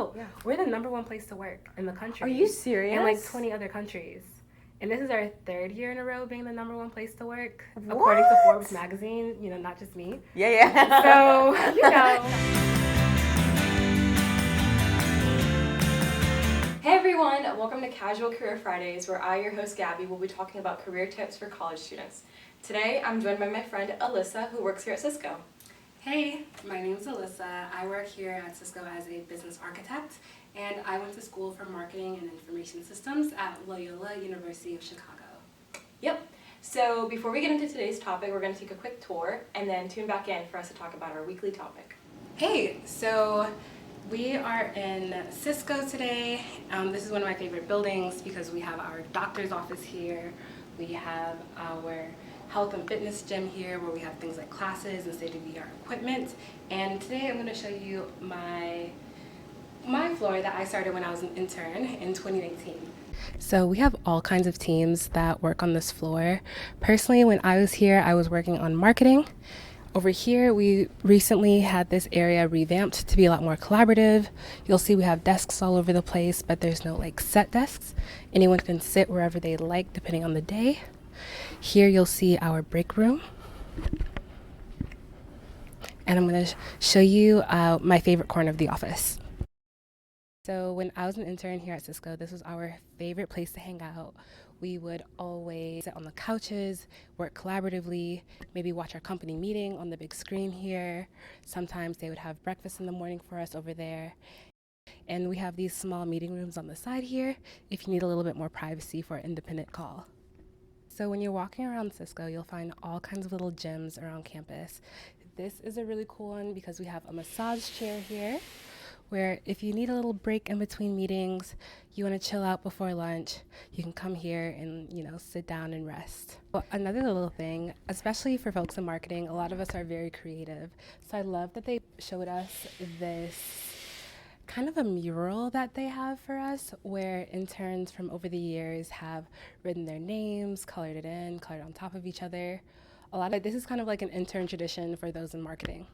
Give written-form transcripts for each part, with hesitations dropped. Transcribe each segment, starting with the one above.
Oh, yeah. We're the #1 place to work in the country. Are you serious? In like 20 other countries. And this is our 3rd year in a row being the #1 place to work, What? according to Forbes magazine, not just me. Yeah. So, Hey everyone, welcome to Casual Career Fridays, where I, your host Gabby, will be talking about career tips for college students. Today, I'm joined by my friend Alyssa, who works here at Cisco. Hey, my name is Alyssa. I work here at Cisco as a business architect, and I went to school for marketing and information systems at Loyola University of Chicago. Yep. So before we get into today's topic, we're going to take a quick tour and then tune back in for us to talk about our weekly topic. Hey, so we are in Cisco today. This is one of my favorite buildings because we have our doctor's office here. We have our health and fitness gym here where we have things like classes and state-of-the-art equipment. And today I'm going to show you my floor that I started when I was an intern in 2019. So we have all kinds of teams that work on this floor. Personally, when I was here, I was working on marketing. Over here, we recently had this area revamped to be a lot more collaborative. You'll see we have desks all over the place, but there's no set desks. Anyone can sit wherever they like depending on the day. Here you'll see our break room. And I'm going to show you my favorite corner of the office. So when I was an intern here at Cisco, this was our favorite place to hang out. We would always sit on the couches, work collaboratively, maybe watch our company meeting on the big screen here. Sometimes they would have breakfast in the morning for us over there. And we have these small meeting rooms on the side here if you need a little bit more privacy for an independent call. So when you're walking around Cisco, you'll find all kinds of little gyms around campus. This is a really cool one because we have a massage chair here where if you need a little break in between meetings, you want to chill out before lunch, you can come here and, sit down and rest. Well, another little thing, especially for folks in marketing, a lot of us are very creative. So I love that they showed us this kind of a mural that they have for us where interns from over the years have written their names, colored it in, colored on top of each other. This is kind of like an intern tradition for those in marketing.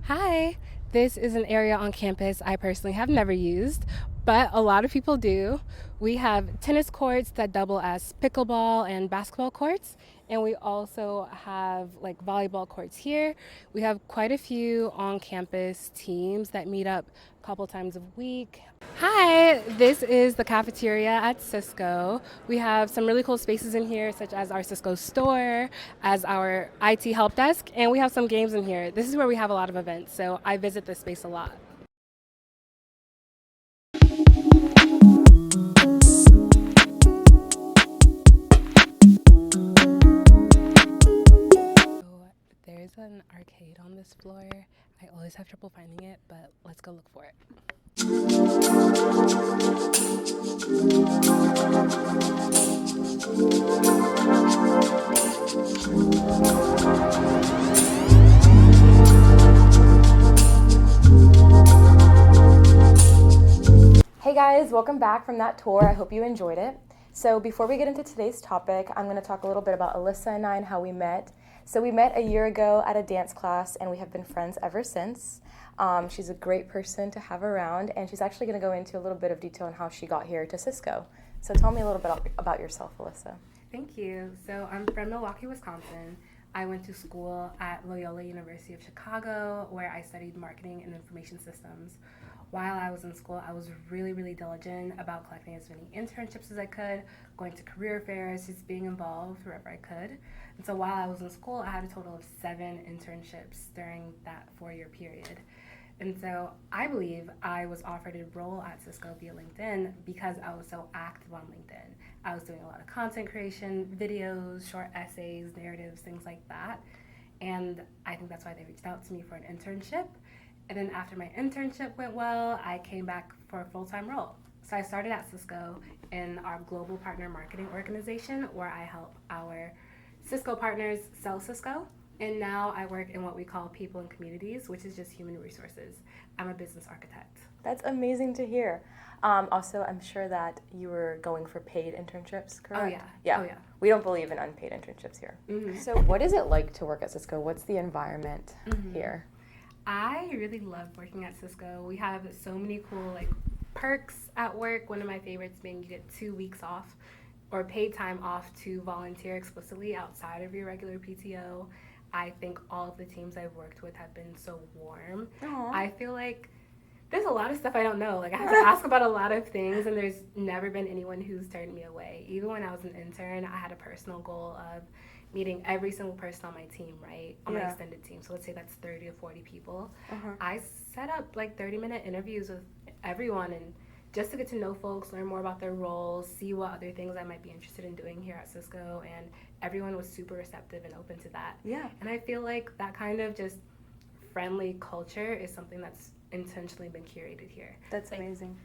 Hi, this is an area on campus I personally have never used, but a lot of people do. We have tennis courts that double as pickleball and basketball courts, and we also have volleyball courts here. We have quite a few on-campus teams that meet up a couple times a week. Hi, this is the cafeteria at Cisco. We have some really cool spaces in here, such as our Cisco store, as our IT help desk, and we have some games in here. This is where we have a lot of events, so I visit this space a lot. There's an arcade on this floor. I always have trouble finding it, but let's go look for it. Hey guys, welcome back from that tour. I hope you enjoyed it. So before we get into today's topic, I'm going to talk a little bit about Alyssa and I and how we met. So we met a year ago at a dance class, and we have been friends ever since. She's a great person to have around, and she's actually going to go into a little bit of detail on how she got here to Cisco. So tell me a little bit about yourself, Alyssa. Thank you. So I'm from Milwaukee, Wisconsin. I went to school at Loyola University of Chicago, where I studied marketing and information systems. While I was in school, I was really, really diligent about collecting as many internships as I could, going to career fairs, just being involved wherever I could. And so while I was in school, I had a total of 7 internships during that 4-year period. And so I believe I was offered a role at Cisco via LinkedIn because I was so active on LinkedIn. I was doing a lot of content creation, videos, short essays, narratives, things like that. And I think that's why they reached out to me for an internship. And then after my internship went well, I came back for a full-time role. So I started at Cisco in our global partner marketing organization where I help our Cisco partners sell Cisco. And now I work in what we call people and communities, which is just human resources. I'm a business architect. That's amazing to hear. Also, I'm sure that you were going for paid internships, correct? Oh, yeah. Yeah. Oh, yeah. We don't believe in unpaid internships here. Mm-hmm. So what is it like to work at Cisco? What's the environment here? I really love working at Cisco. We have so many cool like perks at work. One of my favorites being you get 2 weeks off or paid time off to volunteer explicitly outside of your regular PTO. I think all of the teams I've worked with have been so warm. Aww. I feel like there's a lot of stuff I don't know. Like I have to ask about a lot of things, and there's never been anyone who's turned me away. Even when I was an intern, I had a personal goal of meeting every single person on my team, right? On my extended team. So let's say that's 30 to 40 people. I set up like 30-minute interviews with everyone and just to get to know folks, learn more about their roles, see what other things I might be interested in doing here at Cisco, and everyone was super receptive and open to that. Yeah. And I feel like that kind of just friendly culture is something that's intentionally been curated here. That's like, amazing.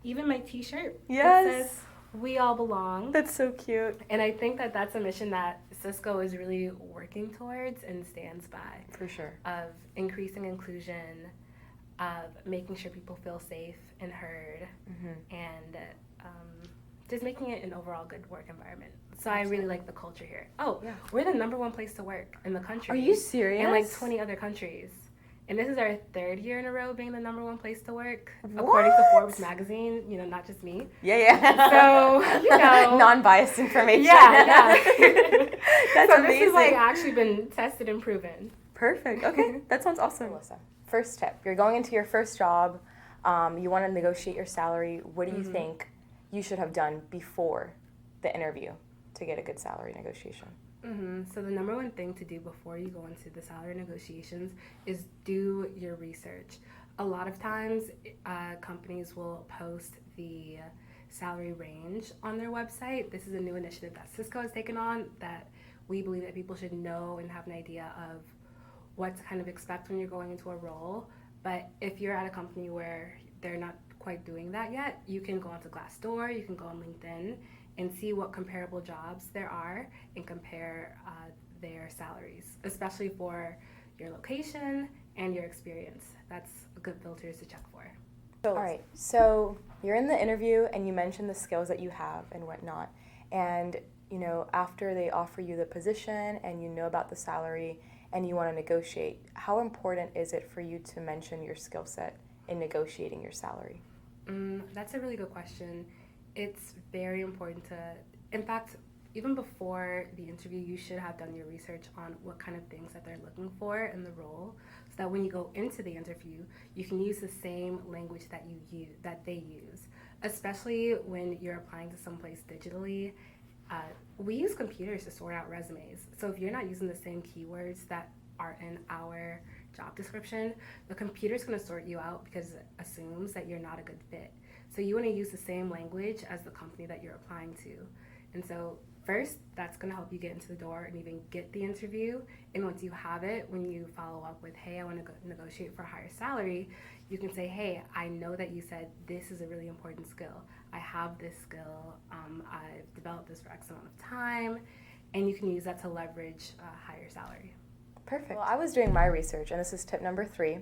Even my t-shirt Yes. says, "We all belong." That's so cute. And I think that that's a mission that Cisco is really working towards and stands by. For sure. Of increasing inclusion, of making sure people feel safe and heard, and just making it an overall good work environment. So I really like the culture here. Oh, yeah. We're the #1 place to work in the country. Are you serious? In like 20 other countries. And this is our 3rd year in a row being the #1 place to work, What? according to Forbes magazine, you know, not just me. Yeah. So, you know. Non-biased information. Yeah. That's so amazing. this has like actually been tested and proven. Perfect. Okay, that sounds awesome. Alyssa, first tip. You're going into your first job. You want to negotiate your salary. What do you think you should have done before the interview to get a good salary negotiation? So the #1 thing to do before you go into the salary negotiations is do your research. A lot of times companies will post the salary range on their website. This is a new initiative that Cisco has taken on that we believe that people should know and have an idea of what to kind of expect when you're going into a role. But if you're at a company where they're not quite doing that yet, you can go onto Glassdoor, you can go on LinkedIn, and see what comparable jobs there are and compare their salaries, especially for your location and your experience. That's a good filters to check for. All right, so you're in the interview and you mentioned the skills that you have and whatnot. And, you know, after they offer you the position and you know about the salary and you want to negotiate, how important is it for you to mention your skill set in negotiating your salary? That's a really good question. It's very important to, in fact, even before the interview, you should have done your research on what kind of things that they're looking for in the role, so that when you go into the interview, you can use the same language that they use, especially when you're applying to someplace digitally. We use computers to sort out resumes, so if you're not using the same keywords that are in our job description, the computer's going to sort you out because it assumes that you're not a good fit. So you want to use the same language as the company that you're applying to. And so first, that's going to help you get into the door and even get the interview. And once you have it, when you follow up with, hey, I want to negotiate for a higher salary, you can say, hey, I know that you said this is a really important skill. I have this skill. I've developed this for X amount of time. And you can use that to leverage a higher salary. Perfect. Well, I was doing my research, and this is tip number 3.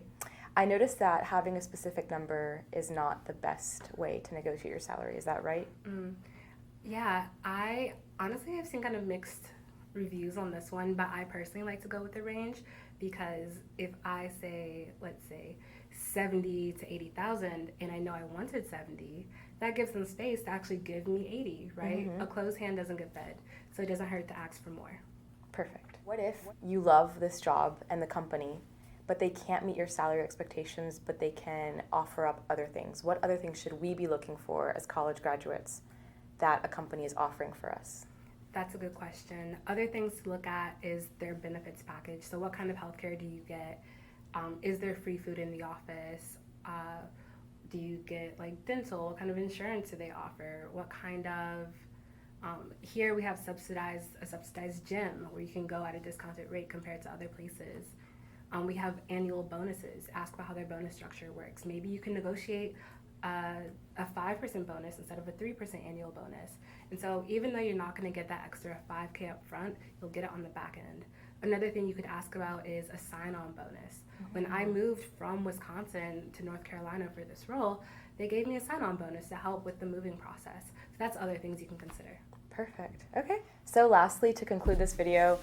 I noticed that having a specific number is not the best way to negotiate your salary. Is that right? Yeah, I honestly have seen kind of mixed reviews on this one, but I personally like to go with the range because if I say, let's say, 70 to 80,000, and I know I wanted 70, that gives them space to actually give me 80, right? A closed hand doesn't get fed, so it doesn't hurt to ask for more. Perfect. What if you love this job and the company, but they can't meet your salary expectations, but they can offer up other things? What other things should we be looking for as college graduates that a company is offering for us? That's a good question. Other things to look at is their benefits package. So what kind of healthcare do you get? Is there free food in the office? Do you get like dental? What kind of insurance do they offer? What kind of here we have a subsidized gym where you can go at a discounted rate compared to other places. We have annual bonuses. Ask about how their bonus structure works. Maybe you can negotiate a 5% bonus instead of a 3% annual bonus. And so even though you're not going to get that extra $5K up front, you'll get it on the back end. Another thing you could ask about is a sign-on bonus. When I moved from Wisconsin to North Carolina for this role, they gave me a sign-on bonus to help with the moving process. So that's other things you can consider. Perfect. Okay. So lastly, to conclude this video,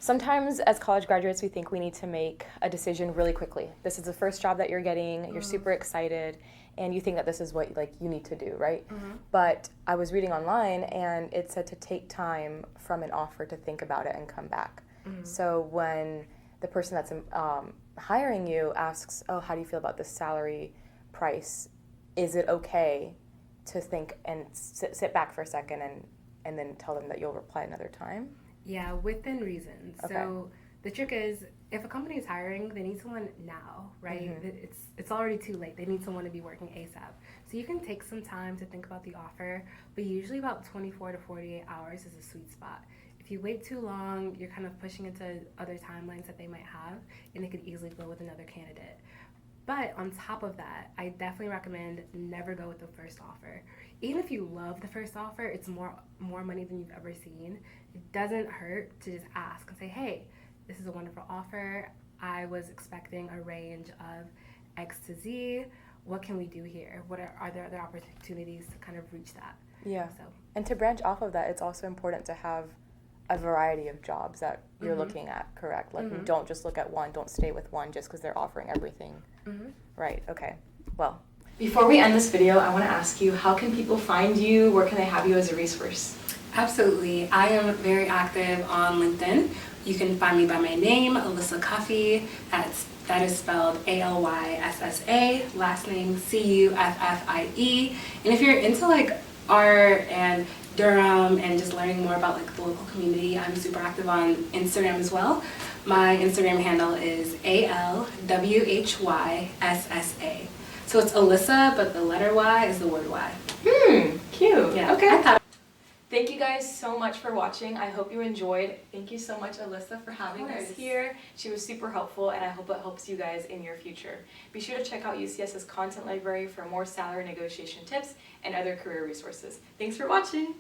Sometimes as college graduates, we think we need to make a decision really quickly. This is the first job that you're getting, you're super excited, and you think that this is what like you need to do, right? But I was reading online and it said to take time from an offer to think about it and come back. So when the person that's hiring you asks, oh, how do you feel about this salary price? Is it okay to think and sit back for a second and then tell them that you'll reply another time? Yeah, within reason. Okay. So the trick is, if a company is hiring, they need someone now, right? It's already too late. They need someone to be working ASAP. So you can take some time to think about the offer, but usually about 24 to 48 hours is a sweet spot. If you wait too long, you're kind of pushing into other timelines that they might have, and it could easily go with another candidate. But on top of that, I definitely recommend never go with the first offer. Even if you love the first offer, it's more money than you've ever seen. It doesn't hurt to just ask and say, hey, this is a wonderful offer. I was expecting a range of X to Z. What can we do here? Are there other opportunities to kind of reach that? Yeah. So. And to branch off of that, it's also important to have a variety of jobs that you're looking at, correct? Like don't just look at one, don't stay with one just because they're offering everything. Right, okay. Well, before we end this video, I want to ask you, how can people find you? Where can they have you as a resource? Absolutely. I am very active on LinkedIn. You can find me by my name, Alyssa Cuffey. That is spelled Alyssa, last name Cuffie. And if you're into like art and Durham and just learning more about like the local community, I'm super active on Instagram as well. My Instagram handle is ALWHYSSA. So it's Alyssa, but the letter Y is the word Y. Cute. Yeah. Okay. Thank you guys so much for watching. I hope you enjoyed. Thank you so much, Alyssa, for having us here. She was super helpful, and I hope it helps you guys in your future. Be sure to check out UCS's content library for more salary negotiation tips and other career resources. Thanks for watching.